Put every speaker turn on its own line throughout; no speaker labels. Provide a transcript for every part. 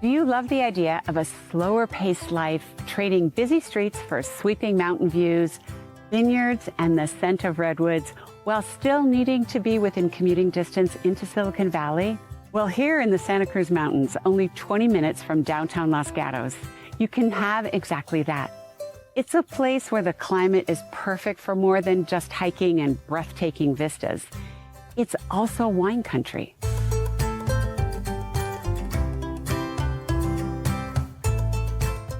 Do you love the idea of a slower paced life, trading busy streets for sweeping mountain views, vineyards, and the scent of redwoods, while still needing to be within commuting distance into Silicon Valley? Well, here in the Santa Cruz Mountains, only 20 minutes from downtown Los Gatos, you can have exactly that. It's a place where the climate is perfect for more than just hiking and breathtaking vistas. It's also wine country.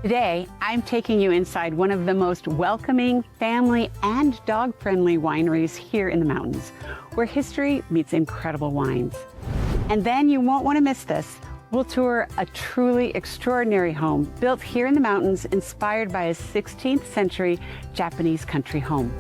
Today, I'm taking you inside one of the most welcoming, family and dog-friendly wineries here in the mountains, where history meets incredible wines. And then you won't want to miss this. We'll tour a truly extraordinary home built here in the mountains, inspired by a 16th century Japanese country home.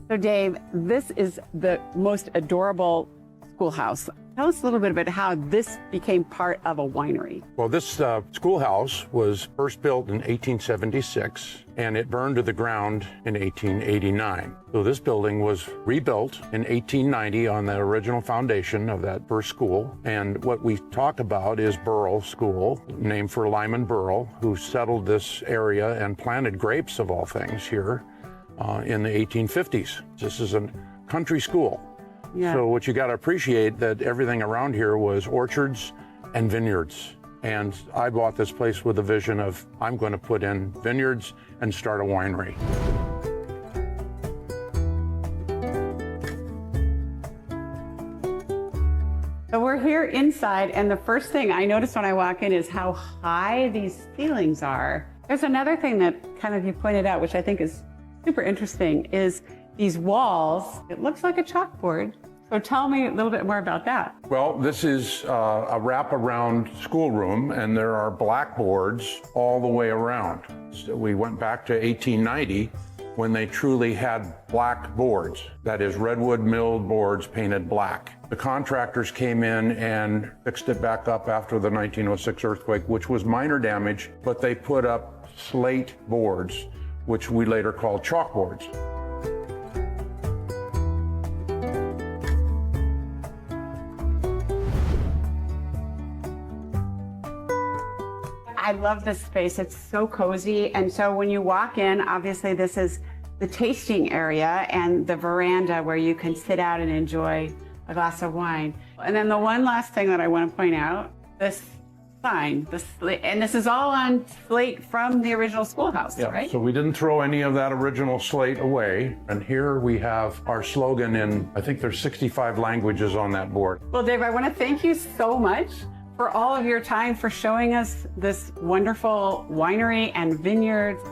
So Dave, this is the most adorable schoolhouse. Tell us a little bit about how this became part of a winery.
Well, this schoolhouse was first built in 1876, and it burned to the ground in 1889. So this building was rebuilt in 1890 on the original foundation of that first school. And what we talk about is Burrell School, named for Lyman Burrell, who settled this area and planted grapes, of all things, here in the 1850s. This is a country school.
Yeah.
So what you got to appreciate that everything around here was orchards and vineyards. And I bought this place with a vision of, I'm going to put in vineyards and start a winery.
So we're here inside, and the first thing I notice when I walk in is how high these ceilings are. There's another thing that kind of you pointed out, which I think is super interesting, is these walls. It looks like a chalkboard. So tell me a little bit more about that.
Well, this is a wraparound schoolroom, and there are blackboards all the way around. So we went back to 1890 when they truly had black boards. That is, redwood milled boards painted black. The contractors came in and fixed it back up after the 1906 earthquake, which was minor damage, but they put up slate boards, which we later called chalkboards.
I love this space. It's so cozy. And so when you walk in, obviously this is the tasting area and the veranda where you can sit out and enjoy a glass of wine. And then the one last thing that I want to point out, this sign, and this is all on slate from the original schoolhouse,
yeah,
right?
So we didn't throw any of that original slate away. And here we have our slogan in, I think there's 65 languages on that board.
Well, Dave, I want to thank you so much for all of your time, for showing us this wonderful winery and vineyards.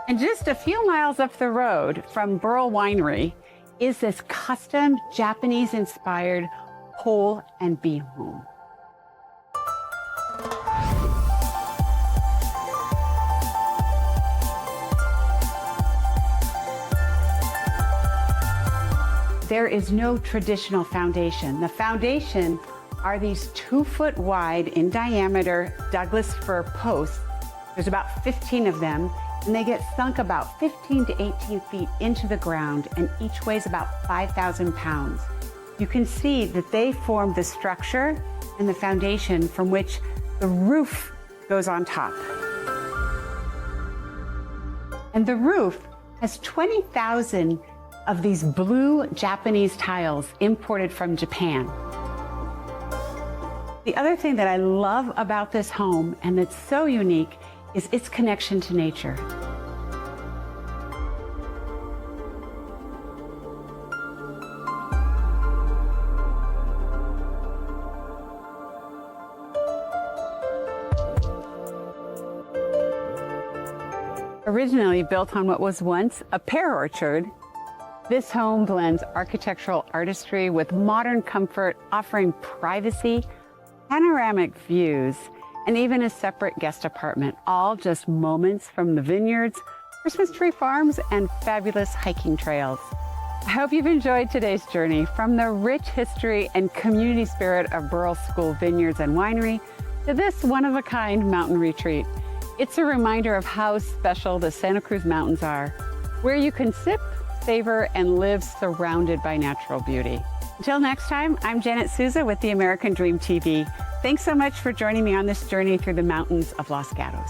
And just a few miles up the road from Burrell Winery is this custom Japanese-inspired hole and bee home. There is no traditional foundation. The foundation are these 2-foot wide in diameter Douglas fir posts. There's about 15 of them, and they get sunk about 15 to 18 feet into the ground, and each weighs about 5,000 pounds. You can see that they form the structure and the foundation from which the roof goes on top. And the roof has 20,000 of these blue Japanese tiles imported from Japan. The other thing that I love about this home, and that's so unique, is its connection to nature. Originally built on what was once a pear orchard, this home blends architectural artistry with modern comfort, offering privacy, panoramic views, and even a separate guest apartment, all just moments from the vineyards, Christmas tree farms, and fabulous hiking trails. I hope you've enjoyed today's journey from the rich history and community spirit of Burrell School Vineyards and Winery to this one-of-a-kind mountain retreat. It's a reminder of how special the Santa Cruz Mountains are, where you can sip, savor, and live surrounded by natural beauty. Until next time, I'm Janet Souza with the American Dream TV. Thanks so much for joining me on this journey through the mountains of Los Gatos.